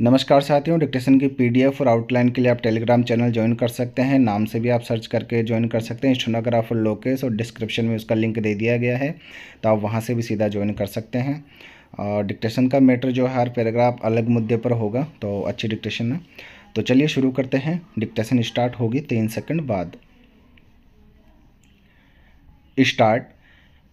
नमस्कार साथियों, डिक्टेशन की पीडीएफ और आउटलाइन के लिए आप टेलीग्राम चैनल ज्वाइन कर सकते हैं। नाम से भी आप सर्च करके ज्वाइन कर सकते हैं, स्टेनोग्राफर लोकेश, और डिस्क्रिप्शन में उसका लिंक दे दिया गया है, तो आप वहां से भी सीधा ज्वाइन कर सकते हैं। और डिक्टेशन का मैटर जो है हर पैराग्राफ अलग मुद्दे पर होगा, तो अच्छी डिक्टेशन है। तो चलिए शुरू करते हैं। डिक्टेशन स्टार्ट होगी 3 सेकंड बाद। स्टार्ट।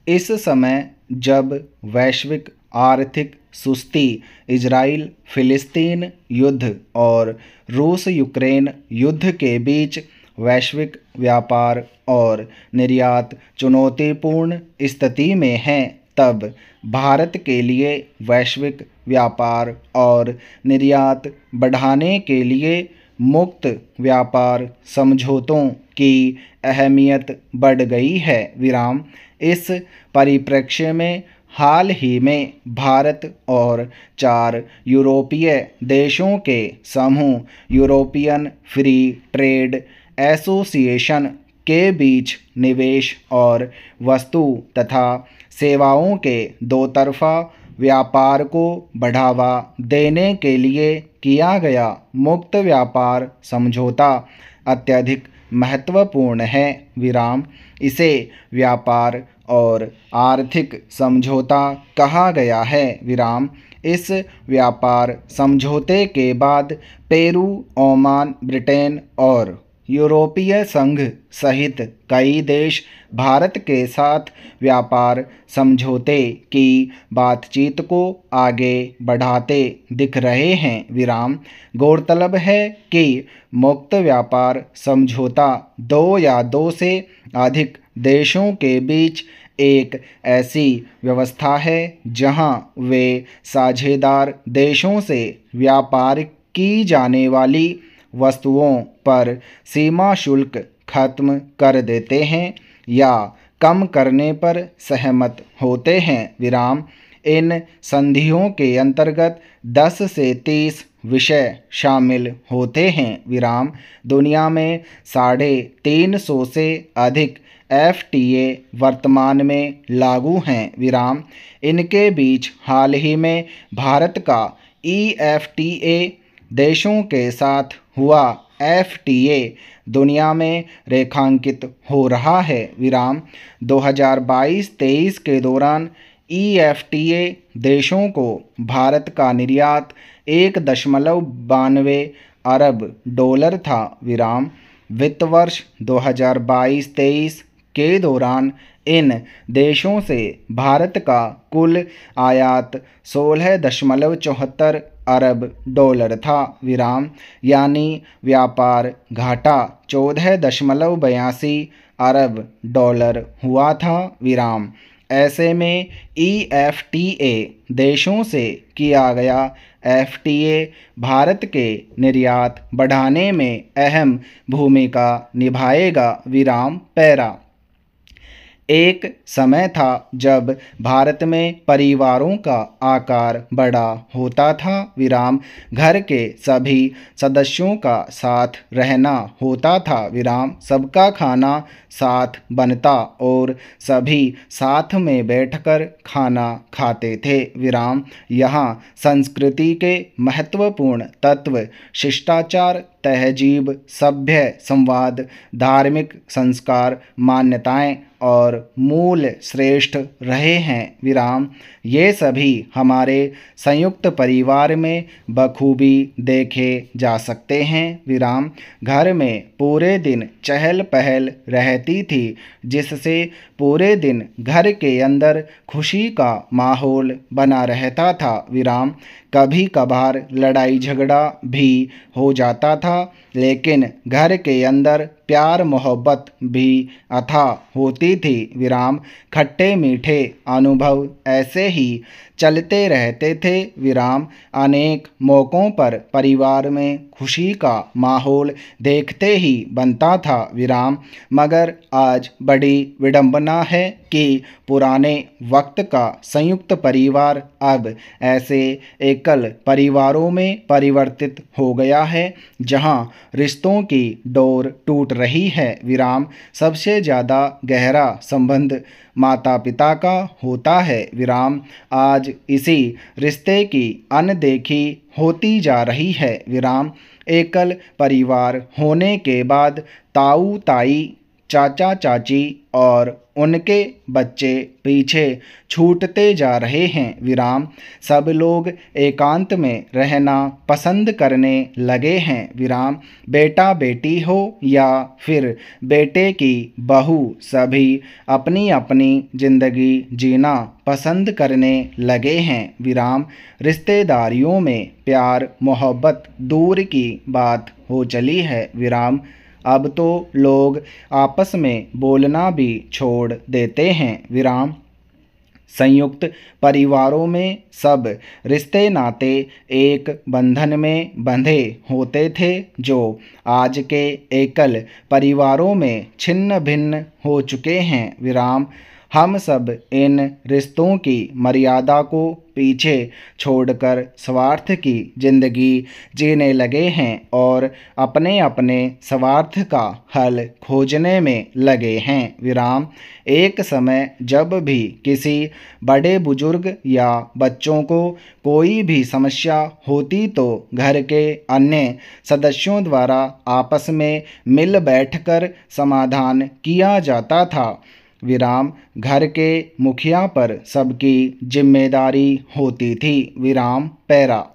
इस समय जब वैश्विक आर्थिक सुस्ती, इजराइल फिलिस्तीन युद्ध और रूस यूक्रेन युद्ध के बीच वैश्विक व्यापार और निर्यात चुनौतीपूर्ण स्थिति में है, तब भारत के लिए वैश्विक व्यापार और निर्यात बढ़ाने के लिए मुक्त व्यापार समझौतों की अहमियत बढ़ गई है। विराम। इस परिप्रेक्ष्य में हाल ही में भारत और 4 यूरोपीय देशों के समूह यूरोपियन फ्री ट्रेड एसोसिएशन के बीच निवेश और वस्तु तथा सेवाओं के दोतरफा व्यापार को बढ़ावा देने के लिए किया गया मुक्त व्यापार समझौता अत्यधिक महत्वपूर्ण है। विराम। इसे व्यापार और आर्थिक समझौता कहा गया है। विराम। इस व्यापार समझौते के बाद पेरू, ओमान, ब्रिटेन और यूरोपीय संघ सहित कई देश भारत के साथ व्यापार समझौते की बातचीत को आगे बढ़ाते दिख रहे हैं। विराम। गौरतलब है कि मुक्त व्यापार समझौता 2 या 2 से अधिक देशों के बीच एक ऐसी व्यवस्था है जहां वे साझेदार देशों से व्यापार की जाने वाली वस्तुओं पर सीमा शुल्क खत्म कर देते हैं या कम करने पर सहमत होते हैं। विराम। इन संधियों के अंतर्गत 10 से 30 विषय शामिल होते हैं। विराम। दुनिया में 350 से अधिक FTA वर्तमान में लागू हैं। विराम। इनके बीच हाल ही में भारत का EFTA देशों के साथ हुआ FTA दुनिया में रेखांकित हो रहा है। विराम। 2022-23 के दौरान EFTA देशों को भारत का निर्यात $1.92 अरब था। विराम। वित्त वर्ष 2022-23 के दौरान इन देशों से भारत का कुल आयात $16.74 अरब था। विराम। यानी व्यापार घाटा $14.82 अरब हुआ था। विराम। ऐसे में EFTA देशों से किया गया FTA भारत के निर्यात बढ़ाने में अहम भूमिका निभाएगा। विराम। पैरा। एक समय था जब भारत में परिवारों का आकार बड़ा होता था। विराम। घर के सभी सदस्यों का साथ रहना होता था। विराम। सबका खाना साथ बनता और सभी साथ में बैठकर खाना खाते थे। विराम। यहाँ संस्कृति के महत्वपूर्ण तत्व शिष्टाचार, तहजीब, सभ्य संवाद, धार्मिक संस्कार, मान्यताएं और मूल श्रेष्ठ रहे हैं। विराम। ये सभी हमारे संयुक्त परिवार में बखूबी देखे जा सकते हैं। विराम। घर में पूरे दिन चहल पहल रहती थी, जिससे पूरे दिन घर के अंदर खुशी का माहौल बना रहता था। विराम। कभी कभार लड़ाई झगड़ा भी हो जाता था, लेकिन घर के अंदर प्यार मोहब्बत भी अथाह होती थी। विराम। खट्टे मीठे अनुभव ऐसे ही चलते रहते थे। विराम। अनेक मौक़ों पर परिवार में खुशी का माहौल देखते ही बनता था। विराम। मगर आज बड़ी विडंबना है कि पुराने वक्त का संयुक्त परिवार अब ऐसे एकल परिवारों में परिवर्तित हो गया है, जहां रिश्तों की डोर टूट रही है। विराम सबसे ज़्यादा गहरा संबंध माता पिता का होता है। विराम आज इसी रिश्ते की अनदेखी होती जा रही है। विराम एकल परिवार होने के बाद ताऊ ताई, चाचा चाची और उनके बच्चे पीछे छूटते जा रहे हैं। विराम सब लोग एकांत में रहना पसंद करने लगे हैं। विराम बेटा बेटी हो या फिर बेटे की बहू, सभी अपनी अपनी जिंदगी जीना पसंद करने लगे हैं। विराम रिश्तेदारियों में प्यार मोहब्बत दूर की बात हो चली है। विराम अब तो लोग आपस में बोलना भी छोड़ देते हैं। विराम संयुक्त परिवारों में सब रिश्ते नाते एक बंधन में बंधे होते थे, जो आज के एकल परिवारों में छिन्न भिन्न हो चुके हैं। विराम हम सब इन रिश्तों की मर्यादा को पीछे छोड़कर स्वार्थ की जिंदगी जीने लगे हैं और अपने अपने स्वार्थ का हल खोजने में लगे हैं। विराम एक समय जब भी किसी बड़े बुजुर्ग या बच्चों को कोई भी समस्या होती तो घर के अन्य सदस्यों द्वारा आपस में मिल बैठकर समाधान किया जाता था। विराम घर के मुखिया पर सबकी जिम्मेदारी होती थी। विराम पैरा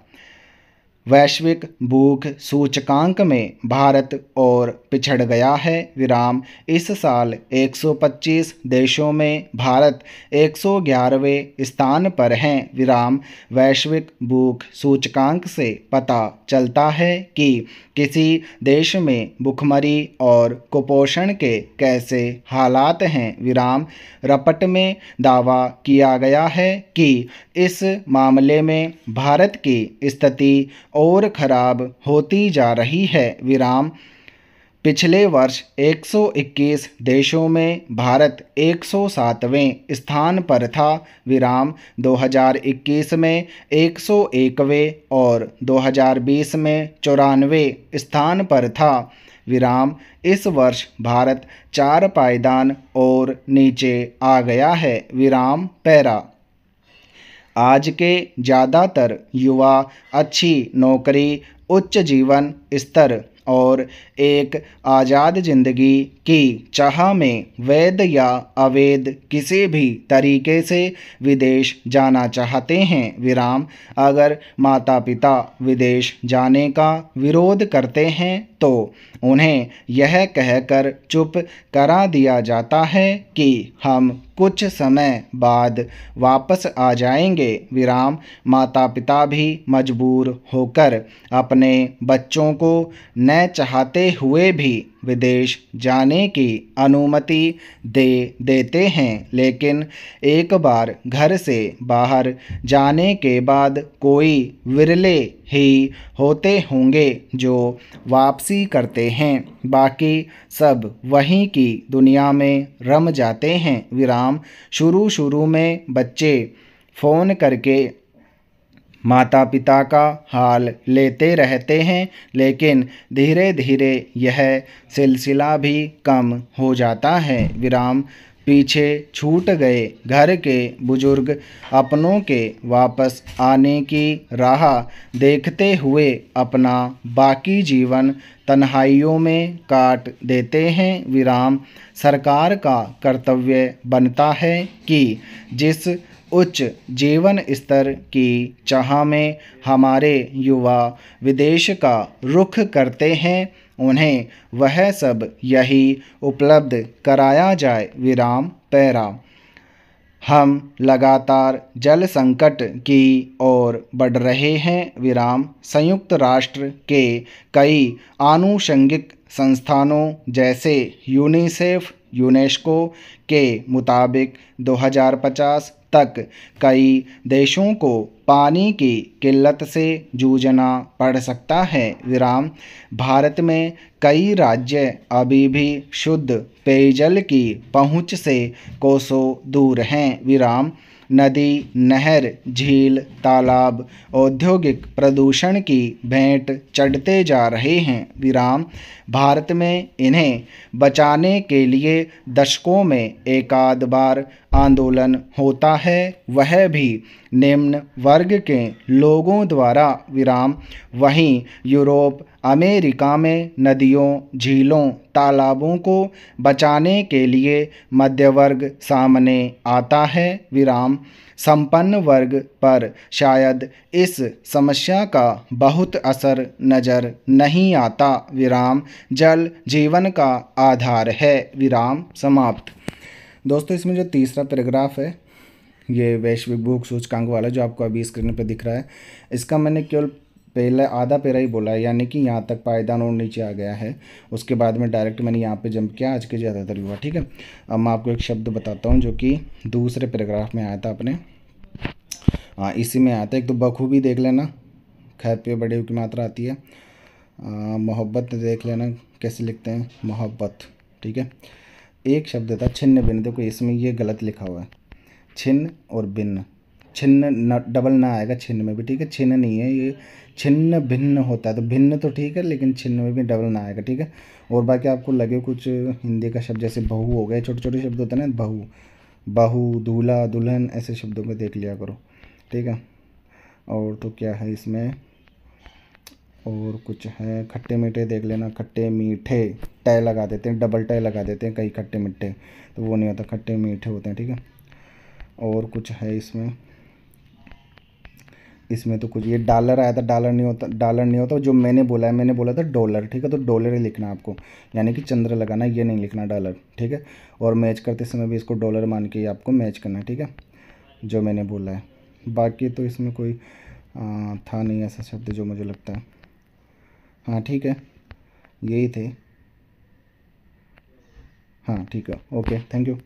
वैश्विक भूख सूचकांक में भारत और पिछड़ गया है। विराम इस साल 125 देशों में भारत 111वें स्थान पर हैं। विराम वैश्विक भूख सूचकांक से पता चलता है कि किसी देश में भुखमरी और कुपोषण के कैसे हालात हैं। विराम रपट में दावा किया गया है कि इस मामले में भारत की स्थिति और खराब होती जा रही है। विराम पिछले वर्ष 121 देशों में भारत 107वें स्थान पर था। विराम 2021 में 101वें और 2020 में 94वें स्थान पर था। विराम इस वर्ष भारत 4 पायदान और नीचे आ गया है। विराम पैरा आज के ज़्यादातर युवा अच्छी नौकरी, उच्च जीवन स्तर और एक आज़ाद ज़िंदगी की चाह में वैध या अवैध किसी भी तरीके से विदेश जाना चाहते हैं। विराम अगर माता पिता विदेश जाने का विरोध करते हैं तो उन्हें यह कहकर चुप करा दिया जाता है कि हम कुछ समय बाद वापस आ जाएंगे। विराम माता पिता भी मजबूर होकर अपने बच्चों को न चाहते हुए भी विदेश जाने की अनुमति दे देते हैं, लेकिन एक बार घर से बाहर जाने के बाद कोई विरले ही होते होंगे जो वापसी करते हैं। बाकी सब वहीं की दुनिया में रम जाते हैं। विराम शुरू में बच्चे फ़ोन करके माता पिता का हाल लेते रहते हैं, लेकिन धीरे धीरे यह सिलसिला भी कम हो जाता है। विराम पीछे छूट गए घर के बुजुर्ग अपनों के वापस आने की राह देखते हुए अपना बाकी जीवन तन्हाइयों में काट देते हैं। विराम सरकार का कर्तव्य बनता है कि जिस उच्च जीवन स्तर की चाह में हमारे युवा विदेश का रुख करते हैं, उन्हें वह सब यही उपलब्ध कराया जाए। विराम पैरा हम लगातार जल संकट की ओर बढ़ रहे हैं। विराम संयुक्त राष्ट्र के कई आनुषंगिक संस्थानों जैसे यूनिसेफ, यूनेस्को के मुताबिक 2050 तक कई देशों को पानी की किल्लत से जूझना पड़ सकता है। विराम भारत में कई राज्य अभी भी शुद्ध पेयजल की पहुंच से कोसों दूर हैं। विराम नदी, नहर, झील, तालाब औद्योगिक प्रदूषण की भेंट चढ़ते जा रहे हैं। विराम। भारत में इन्हें बचाने के लिए दशकों में एकाध बार आंदोलन होता है, वह भी निम्न वर्ग के लोगों द्वारा। विराम। वहीं यूरोप, अमेरिका में नदियों, झीलों, तालाबों को बचाने के लिए मध्यवर्ग सामने आता है। विराम। संपन्न वर्ग पर शायद इस समस्या का बहुत असर नज़र नहीं आता। विराम। जल जीवन का आधार है। विराम समाप्त। दोस्तों, इसमें जो तीसरा पैराग्राफ है ये वैश्विक भूख सूचकांक वाला जो आपको अभी स्क्रीन पर दिख रहा है, इसका मैंने केवल पहले आधा पैरा ही बोला है, यानी कि यहाँ तक पायदान और नीचे आ गया है। उसके बाद में डायरेक्ट मैंने यहाँ पे जंप किया, आज के ज़्यादातर हुआ। ठीक है, अब मैं आपको एक शब्द बताता हूँ जो कि दूसरे पैराग्राफ में आया था अपने। इसी में आया था। एक तो बखूबी देख लेना, खैर पे बड़े की मात्रा आती है। मोहब्बत देख लेना कैसे लिखते हैं, मोहब्बत। ठीक है, एक शब्द था छिन्न भिन्न। देखो इसमें ये गलत लिखा हुआ है, छिन्न और भिन्न। छिन्न न डबल ना आएगा छिन्न में भी। ठीक है, छिन्न नहीं है ये, छिन्न भिन्न होता है। तो भिन्न तो ठीक है, लेकिन छिन्न में भी डबल ना आएगा। ठीक है, और बाकी आपको लगे कुछ हिंदी का शब्द जैसे बहू हो गए, छोटे छोटे शब्द होते हैं ना, बहू, बहू, दूल्हा, दुल्हन, ऐसे शब्दों में देख लिया करो। ठीक है, और तो क्या है इसमें, और कुछ है, खट्टे मीठे देख लेना, खट्टे मीठे, टय लगा देते हैं, डबल टय लगा देते हैं कई खट्टे मीठे, तो वो नहीं होता, खट्टे मीठे होते हैं। ठीक है, और कुछ है इसमें तो कुछ, ये डॉलर आया था, डॉलर नहीं होता, डॉलर नहीं होता। जो मैंने बोला है, मैंने बोला था डॉलर। ठीक है, तो डॉलर ही लिखना आपको, यानी कि चंद्र लगाना, ये नहीं लिखना डॉलर। ठीक है, और मैच करते समय भी इसको डॉलर मान के ही आपको मैच करना है। ठीक है, जो मैंने बोला है। बाकी तो इसमें कोई था नहीं ऐसा शब्द जो मुझे लगता है। हाँ ठीक है, यही थे। हाँ ठीक है, ओके, थैंक यू।